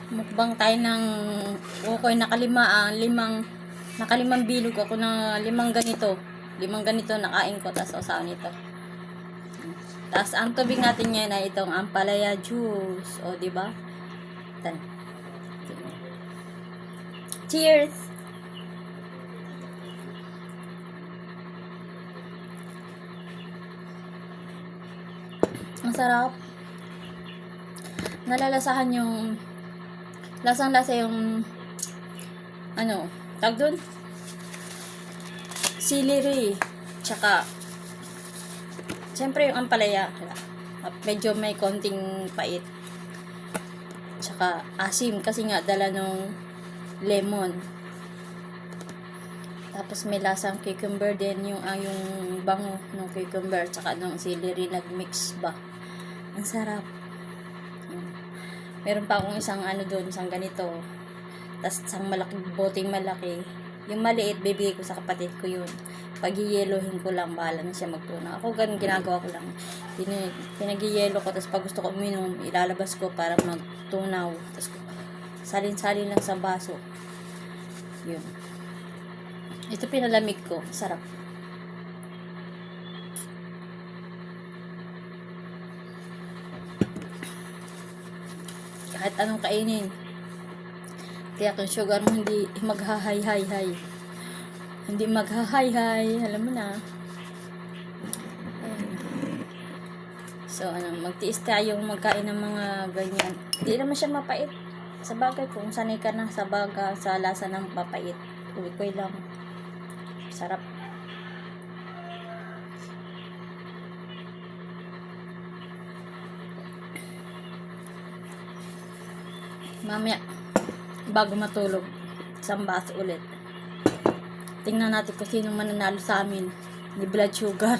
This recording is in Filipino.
Mukbang tayo ng ukoy nakalimang bilog ako na limang ganito nakain ko, tas usaw nito. Tas ang tubig natin ngayon ay itong ampalaya juice, o di ba? Tan. Cheers. Ang sarap. Nalalasahan yung lasang-lasa yung tag dun? Celery. Tsaka siyempre yung ampalaya. Medyo may konting pait. Tsaka asim kasi nga dala nung lemon. Tapos may lasang cucumber din, yung bango ng cucumber tsaka ng celery, nagmix ba. Ang sarap. Meron pa akong isang doon, isang ganito. Tapos isang boteng malaki. Yung maliit, bibigay ko sa kapatid ko yun. Pag i-yelohin ko lang, bahala na siya magtunaw. Ako ganun ginagawa ko lang. Pinag-i-yelo ko, tapos pag gusto ko uminom, ilalabas ko para magtunaw. Tapos salin-salin lang sa baso. Yun. Ito pinalamig ko. Sarap. Kahit anong kainin. Kaya kung sugar mo hindi maghahay-hay-hay. Hindi maghahay-hay. Alam mo na. Ayan. So, magtiis tayong magkain ng mga ganyan. Hindi naman siya mapait. Sa bagay, kung sanay ka na sa lasa ng papait. Uwi lang. Sarap. Mamaya, bago matulog, isang baso ulit. Tingnan natin kung sino mananalo sa amin ni blood sugar.